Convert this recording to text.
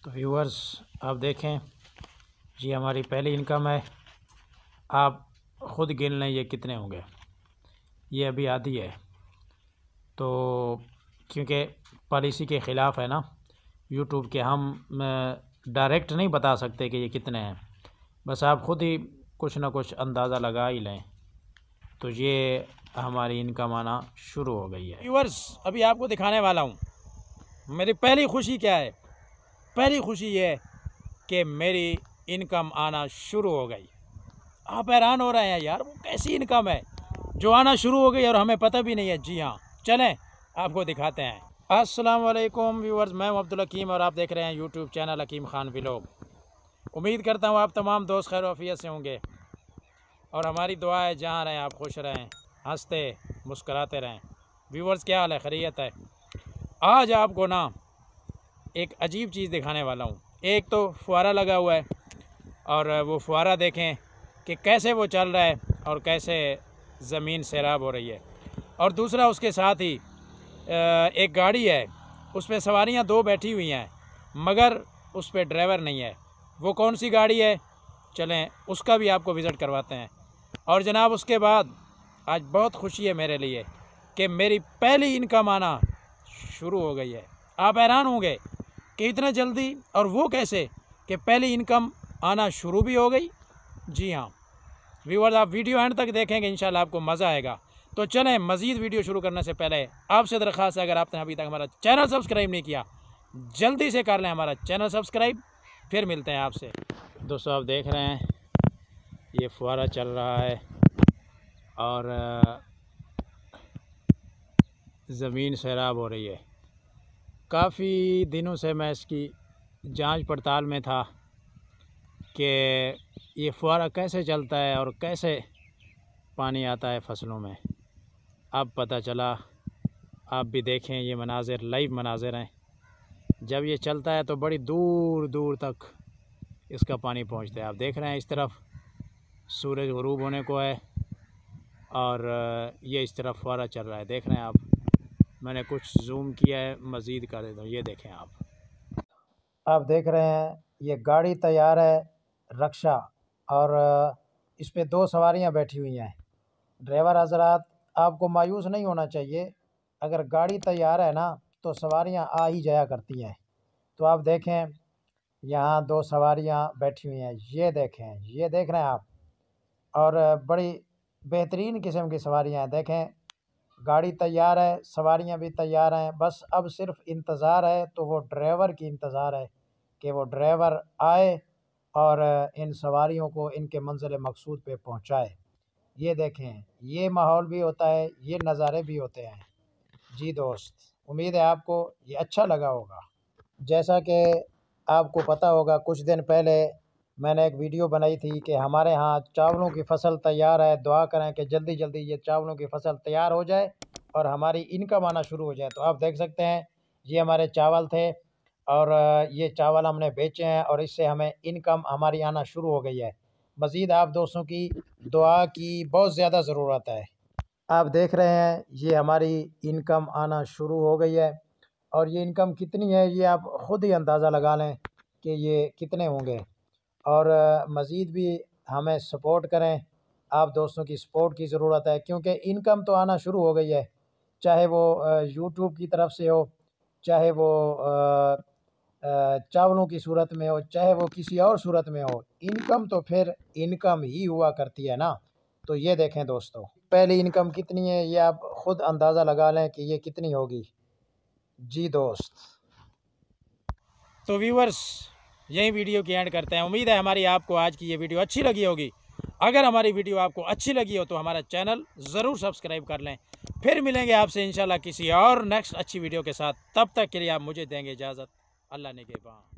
तो व्यूअर्स आप देखें, ये हमारी पहली इनकम है। आप ख़ुद गिन लें ये कितने होंगे। ये अभी आधी है, तो क्योंकि पॉलिसी के ख़िलाफ़ है ना यूट्यूब के, हम डायरेक्ट नहीं बता सकते कि ये कितने हैं। बस आप ख़ुद ही कुछ ना कुछ अंदाज़ा लगा ही लें। तो ये हमारी इनकम आना शुरू हो गई है। व्यूअर्स अभी आपको दिखाने वाला हूँ मेरी पहली खुशी क्या है। पहली खुशी ये है कि मेरी इनकम आना शुरू हो गई। आप हैरान हो रहे हैं यार, वो कैसी इनकम है जो आना शुरू हो गई और हमें पता भी नहीं है। जी हाँ, चलें आपको दिखाते हैं। अस्सलाम वालेकुम व्यूअर्स, मैं हूं अब्दुल हकीम और आप देख रहे हैं यूट्यूब चैनल हकीम खान व्लॉग। उम्मीद करता हूं आप तमाम दोस्त खैर आफियत से होंगे और हमारी दुआ है जहां रहें आप खुश रहें, हंसते मुस्कराते रहें। व्यूअर्स क्या हाल है, खैरियत है? आज आपको ना एक अजीब चीज़ दिखाने वाला हूँ। एक तो फुहारा लगा हुआ है और वो फुहारा देखें कि कैसे वो चल रहा है और कैसे ज़मीन सैराब हो रही है। और दूसरा उसके साथ ही एक गाड़ी है, उस पर सवारियाँ दो बैठी हुई हैं मगर उस पर ड्राइवर नहीं है। वो कौन सी गाड़ी है, चलें उसका भी आपको विज़िट करवाते हैं। और जनाब उसके बाद आज बहुत खुशी है मेरे लिए कि मेरी पहली इनकम आना शुरू हो गई है। आप हैरान होंगे कि इतना जल्दी, और वो कैसे कि पहली इनकम आना शुरू भी हो गई। जी हाँ व्यूअर्स, आप वीडियो एंड तक देखेंगे, इंशाल्लाह आपको मज़ा आएगा। तो चलें मज़ीद वीडियो शुरू करने से पहले आपसे दरख्वास्त है, अगर आपने अभी तक हमारा चैनल सब्सक्राइब नहीं किया जल्दी से कर लें हमारा चैनल सब्सक्राइब। फिर मिलते हैं आपसे। दोस्तों आप देख रहे हैं ये फुहारा चल रहा है और ज़मीन सैराब हो रही है। काफ़ी दिनों से मैं इसकी जांच पड़ताल में था कि ये फुहारा कैसे चलता है और कैसे पानी आता है फसलों में। अब पता चला, आप भी देखें, ये मनाज़िर लाइव मनाज़िर हैं। जब ये चलता है तो बड़ी दूर दूर तक इसका पानी पहुंचता है। आप देख रहे हैं इस तरफ सूरज ग़ुरूब होने को है और ये इस तरफ फुहारा चल रहा है। देख रहे हैं आप, मैंने कुछ जूम किया है, मज़ीद कर देता हूँ। ये देखें आप देख रहे हैं ये गाड़ी तैयार है, रक्षा, और इस पे दो सवारियां बैठी हुई हैं। ड्राइवर हज़रात, आपको मायूस नहीं होना चाहिए। अगर गाड़ी तैयार है ना तो सवारियां आ ही जाया करती हैं। तो आप देखें यहाँ दो सवारियां बैठी हुई हैं, ये देखें, ये देख रहे हैं आप, और बड़ी बेहतरीन किस्म की सवारियां हैं। देखें गाड़ी तैयार है, सवारियां भी तैयार हैं। बस अब सिर्फ इंतज़ार है, तो वो ड्राइवर की इंतज़ार है कि वो ड्राइवर आए और इन सवारियों को इनके मंज़िल मकसूद पे पहुंचाए। ये देखें, ये माहौल भी होता है, ये नज़ारे भी होते हैं। जी दोस्त, उम्मीद है आपको ये अच्छा लगा होगा। जैसा कि आपको पता होगा, कुछ दिन पहले मैंने एक वीडियो बनाई थी कि हमारे यहाँ चावलों की फ़सल तैयार है। दुआ करें कि जल्दी जल्दी ये चावलों की फ़सल तैयार हो जाए और हमारी इनकम आना शुरू हो जाए। तो आप देख सकते हैं ये हमारे चावल थे और ये चावल हमने बेचे हैं और इससे हमें इनकम हमारी आना शुरू हो गई है। मज़ीद आप दोस्तों की दुआ की बहुत ज़्यादा ज़रूरत है। आप देख रहे हैं ये हमारी इनकम आना शुरू हो गई है और ये इनकम कितनी है ये आप ख़ुद ही अंदाज़ा लगा लें कि ये कितने होंगे। और मज़ीद भी हमें सपोर्ट करें, आप दोस्तों की सपोर्ट की ज़रूरत है, क्योंकि इनकम तो आना शुरू हो गई है। चाहे वो यूट्यूब की तरफ से हो, चाहे वो चावलों की सूरत में हो, चाहे वो किसी और सूरत में हो, इनकम तो फिर इनकम ही हुआ करती है ना। तो ये देखें दोस्तों, पहली इनकम कितनी है ये आप ख़ुद अंदाज़ा लगा लें कि ये कितनी होगी। जी दोस्त, तो व्यूअर्स यही वीडियो की एंड करते हैं। उम्मीद है हमारी आपको आज की ये वीडियो अच्छी लगी होगी। अगर हमारी वीडियो आपको अच्छी लगी हो तो हमारा चैनल ज़रूर सब्सक्राइब कर लें। फिर मिलेंगे आपसे इंशाल्लाह किसी और नेक्स्ट अच्छी वीडियो के साथ। तब तक के लिए आप मुझे देंगे इजाज़त। अल्लाह ने के बाद।